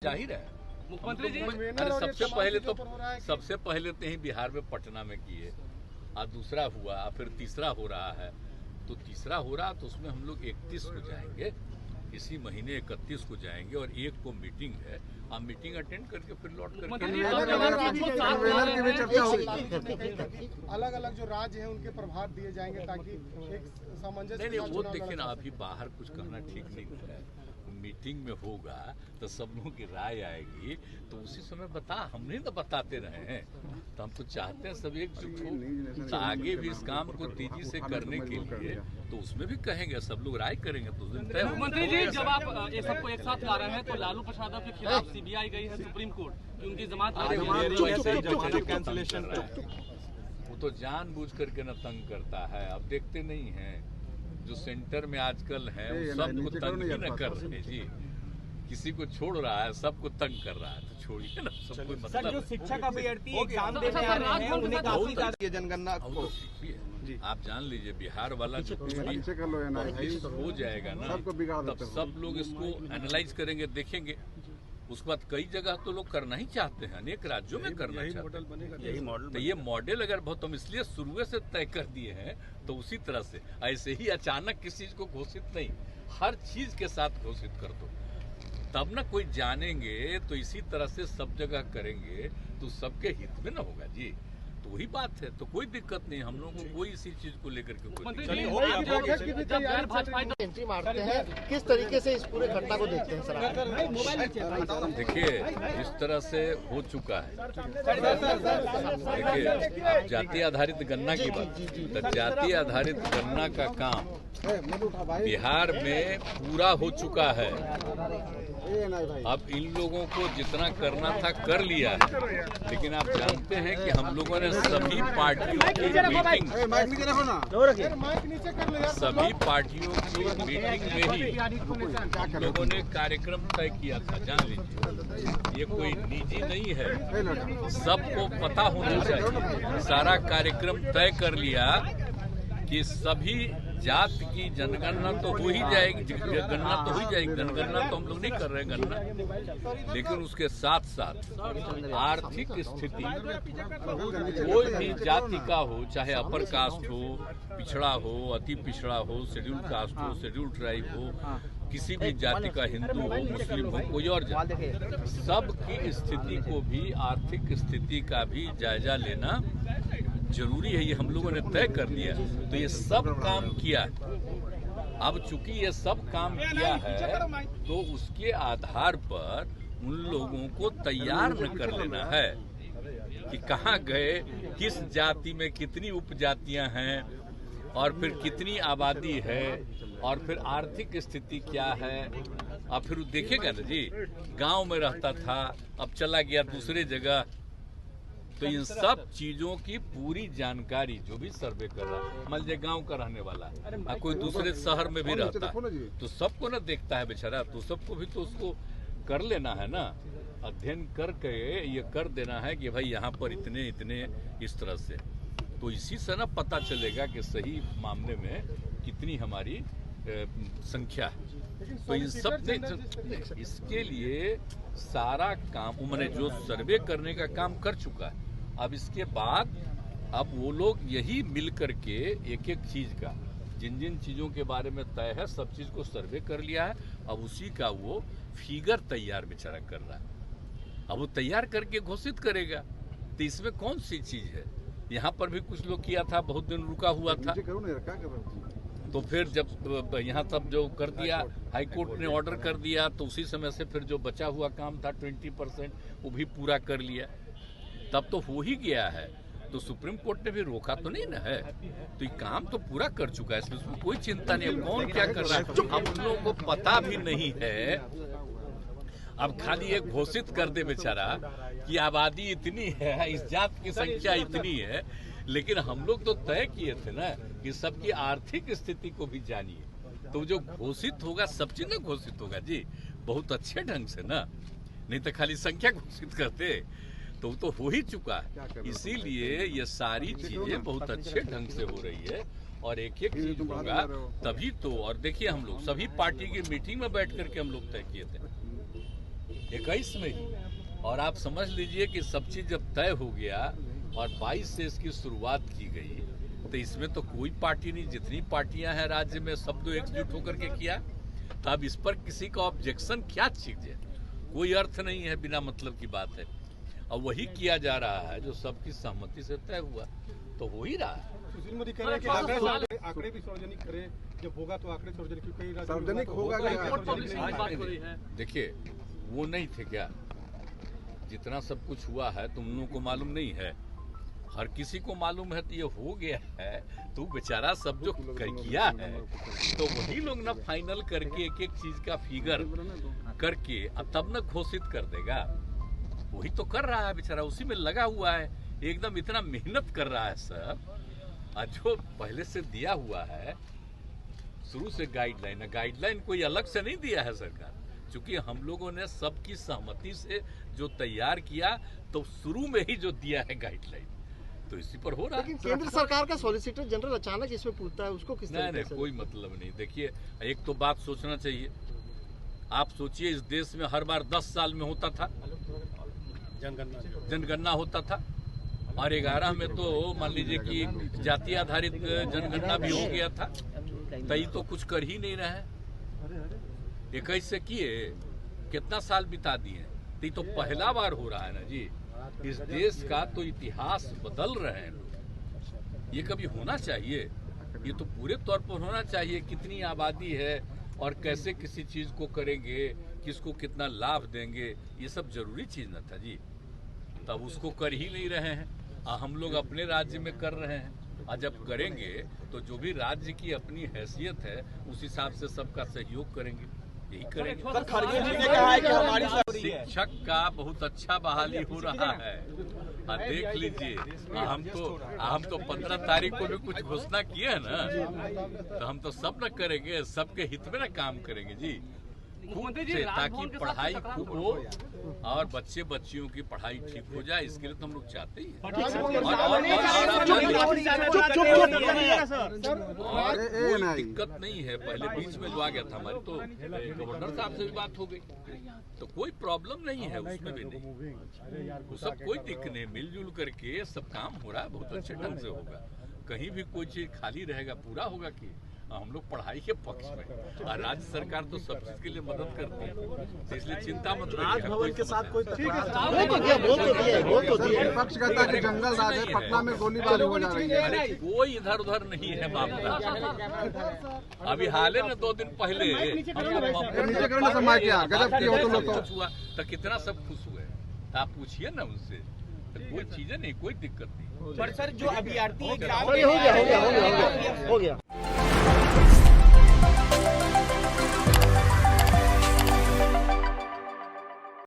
जाहिर है। मुख्यमंत्री जी, अरे सबसे पहले तो ही बिहार में पटना में किए, और दूसरा हुआ, फिर तीसरा हो रहा है। तो तीसरा हो रहा तो उसमें हम लोग 31 को जाएंगे, इसी महीने 31 को जाएंगे, और 1 को मीटिंग है। आप मीटिंग अटेंड करके फिर लौट करके अलग अलग जो राज्य हैं उनके प्रभाव दिए जाएंगे ताकि एक सामंजस्य। नहीं, वो देखिए ना, अभी बाहर कुछ कहना ठीक नहीं है। मीटिंग में होगा तो सब लोगों की राय आएगी, तो उसी समय हम नहीं तो बताते रहे हैं। तो हम तो चाहते हैं सब एकजुट हो, तो आगे भी इस काम को तेजी से करने के लिए तो उसमें भी कहेंगे, सब लोग राय करेंगे तो उस दिन तय। मुख्यमंत्री जी, जब आप ये सबको एक साथ ला रहे हैं तो लालू प्रसाद के खिलाफ सीबीआई गई है सुप्रीम कोर्ट कि उनकी जमानत कैंसिलेशन, वो तो जानबूझ करके न तंग करता है। अब देखते नहीं हैं जो सेंटर में आजकल है वो सबको तंग ही न कर रहे जी, किसी को छोड़ रहा है, सबको तंग कर रहा है, तो छोड़िए ना सबको। मतलब जो शिक्षक अभ्यर्थी एग्जाम देने आ रहे हैं उन्हें काफी ज्यादा जनगणना तो सीखिए। आप जान लीजिए बिहार वाला जो हो जाएगा ना, तब सब लोग इसको एनालाइज करेंगे, देखेंगे। उसके बाद कई जगह तो लोग करना ही चाहते हैं, अनेक राज्यों में करना चाहते हैं यही मॉडल। तो ये मॉडल अगर बहुत हम इसलिए शुरू से तय कर दिए हैं, तो उसी तरह से ऐसे ही अचानक किसी चीज को घोषित नहीं, हर चीज के साथ घोषित कर दो, तब ना कोई जानेंगे। तो इसी तरह से सब जगह करेंगे तो सबके हित में ना होगा जी। तो वही बात है, तो कोई दिक्कत नहीं, हम लोगों को कोई इसी चीज को लेकर के एंट्री मारते हैं। किस तरीके से इस पूरे घटना को देखते हैं सर? देखिए, इस तरह से हो चुका है। देखिए, जाति आधारित गणना की बात, तो जाति आधारित गणना का काम बिहार में पूरा हो चुका है। अब इन लोगों को जितना करना था कर लिया है, लेकिन आप जानते हैं कि हम लोगों ने सभी पार्टियों की मीटिंग में ही हम लोगों ने कार्यक्रम तय किया था। जान लीजिए, ये कोई निजी नहीं है, सबको पता होना चाहिए। सारा कार्यक्रम तय कर लिया कि सभी जात की जनगणना तो हो ही जाएगी, गणना तो हो ही जाएगी। जनगणना तो हम लोग नहीं कर रहे हैं गणना, लेकिन उसके साथ साथ आर्थिक स्थिति कोई भी जाति का हो, चाहे अपर कास्ट हो, पिछड़ा हो, अति पिछड़ा हो, शेड्यूल कास्ट हो, शेड्यूल ट्राइब हो, किसी भी जाति का, हिंदू हो, मुस्लिम हो, कोई और जाति, सबकी स्थिति को भी, आर्थिक स्थिति का भी जायजा लेना जरूरी है। ये हम लोगों ने तय कर दिया, तो ये सब काम किया। अब चूंकि ये सब काम किया है, तो उसके आधार पर उन लोगों को तैयार न कर लेना है कि कहाँ गए, किस जाति में कितनी उपजातियां हैं, और फिर कितनी आबादी है, और फिर आर्थिक स्थिति क्या है। अब फिर देखेगा ना जी, गांव में रहता था, अब चला गया दूसरे जगह, तो इन सब चीजों की पूरी जानकारी जो भी सर्वे कर रहा, मान लीजिए गाँव का रहने वाला, कोई दूसरे शहर में भी रहता है, तो सबको ना देखता है बेचारा, तो सबको भी तो उसको कर लेना है ना, अध्ययन करके ये कर देना है कि भाई यहाँ पर इतने इतने इस तरह से। तो इसी से ना पता चलेगा कि सही मामले में कितनी हमारी संख्या है। तो इन सब ने इसके लिए सारा काम मैंने जो सर्वे करने का काम कर चुका है। अब इसके बाद अब वो लोग यही मिल करके एक एक चीज का, जिन जिन चीजों के बारे में तय है, सब चीज को सर्वे कर लिया है। अब उसी का वो फिगर तैयार बेचारा कर रहा है, अब वो तैयार करके घोषित करेगा। तो इसमें कौन सी चीज है? यहाँ पर भी कुछ लोग किया था, बहुत दिन रुका हुआ था, तो फिर जब यहाँ तब जो कर दिया, हाई कोर्ट ने ऑर्डर कर दिया, तो उसी समय से फिर जो बचा हुआ काम था 20% वो भी पूरा कर लिया, तब तो हो ही गया है। तो सुप्रीम कोर्ट ने भी रोका तो नहीं ना है, तो ये काम तो पूरा कर चुका है, इसमें कोई चिंता नहीं है। कौन क्या कर रहा है हम लोगों को पता भी नहीं है। अब खाली एक घोषित कर दे बेचारा कि आबादी इतनी है, इस जात की संख्या इतनी है, लेकिन हम लोग तो तय किए थे ना कि सबकी आर्थिक स्थिति को भी जानिए। तो जो घोषित होगा सब चीज ना घोषित होगा जी, बहुत अच्छे ढंग से ना, नहीं तो खाली संख्या घोषित करते तो हो ही चुका है। इसीलिए ये सारी चीजें बहुत अच्छे ढंग से हो रही है, और एक एक चीज होगा तभी तो। और देखिए, हम लोग सभी पार्टी की मीटिंग में बैठ करके हम लोग तय किए थे 21 में ही। और आप समझ लीजिए कि सब चीज जब तय हो गया और 22 से इसकी शुरुआत की गई, तो इसमें तो कोई पार्टी नहीं, जितनी पार्टियां हैं राज्य में सब तो एकजुट होकर के किया। तो अब इस पर किसी का ऑब्जेक्शन क्या चीज है, कोई अर्थ नहीं है, बिना मतलब की बात है। और वही किया जा रहा है जो सबकी सहमति से तय हुआ, तो हो ही रहा है। सुशील मोदी कह रहे हैं कि आंकड़े भी सार्वजनिक करें, जब होगा तो आंकड़े सार्वजनिक, क्योंकि सार्वजनिक होगा। देखिए, वो नहीं थे क्या, जितना सब कुछ हुआ है तुम लोगों को मालूम नहीं है, हर किसी को मालूम है। तो ये हो गया है, तो बेचारा सब जो किया है, तो वही लोग ना फाइनल करके एक एक चीज का फिगर करके अब तब न घोषित कर देगा। वही तो कर रहा है बेचारा, उसी में लगा हुआ है, एकदम इतना मेहनत कर रहा है सब। और जो पहले से दिया हुआ है शुरू से गाइडलाइन कोई अलग से नहीं दिया है सरकार, क्योंकि हम लोगों ने सबकी सहमति से जो तैयार किया, तो शुरू में ही जो दिया है गाइडलाइन, तो इसी पर हो रहा है। लेकिन केंद्र सरकार का सॉलिसिटर जनरल अचानक इसमें पूछता है, उसको किस तरह से? कोई मतलब नहीं। देखिए, एक तो बात सोचना चाहिए, आप सोचिए इस देश में हर बार 10 साल में होता था जनगणना होता था, और 11 में तो मान लीजिए कि जाति आधारित जनगणना भी हो गया था, तई तो कुछ कर ही नहीं रहे। 21 से किए, कितना साल बिता दिए, तो पहला बार हो रहा है ना जी। इस देश का तो इतिहास बदल रहे हैं लोग, ये कभी होना चाहिए, ये तो पूरे तौर पर होना चाहिए। कितनी आबादी है और कैसे किसी चीज को करेंगे, किसको कितना लाभ देंगे, ये सब जरूरी चीज न था जी। तब उसको कर ही नहीं रहे हैं, हम लोग अपने राज्य में कर रहे हैं। और जब करेंगे तो जो भी राज्य की अपनी हैसियत है उस हिसाब से सबका सहयोग करेंगे, यही करेंगे। खड़गे जी ने कहा है कि हमारी शिक्षक का बहुत अच्छा बहाली हो रहा है, देख लीजिए। हम तो 15 तारीख को भी कुछ घोषणा किए है ना, तो हम तो सब न करेंगे, सबके हित में न काम करेंगे जी, खूब से, ताकि पढ़ाई खूब हो और बच्चे बच्चियों की पढ़ाई ठीक हो जाए, इसके लिए तो हम लोग चाहते ही हैं। और कोई दिक्कत नहीं है। पहले बीच में जो आ गया था हमारी, तो गवर्नर साहब से भी बात हो गई, तो कोई प्रॉब्लम नहीं है उसमें भी नहीं, वो सब कोई दिक्कत नहीं, मिलजुल करके सब काम हो रहा है, बहुत अच्छे ढंग से होगा। कहीं भी कोई चीज खाली रहेगा, पूरा होगा कि हम लोग पढ़ाई के पक्ष में, और राज्य सरकार तो सब चीज के लिए मदद करती है, तो इसलिए चिंता मत करिए। राजभवन के साथ कोई विपक्ष कहता है कि जंगल राज है, पटना में गोलीबारी हो जा रही है। अरे कोई इधर उधर नहीं है मामला। अभी हाल में 2 दिन पहले हुआ, तो कितना सब खुश हुए, आप पूछिए ना उनसे, तो कोई चीजें नहीं, कोई दिक्कत नहीं। पर सर जो अभ्यर्थी हो गया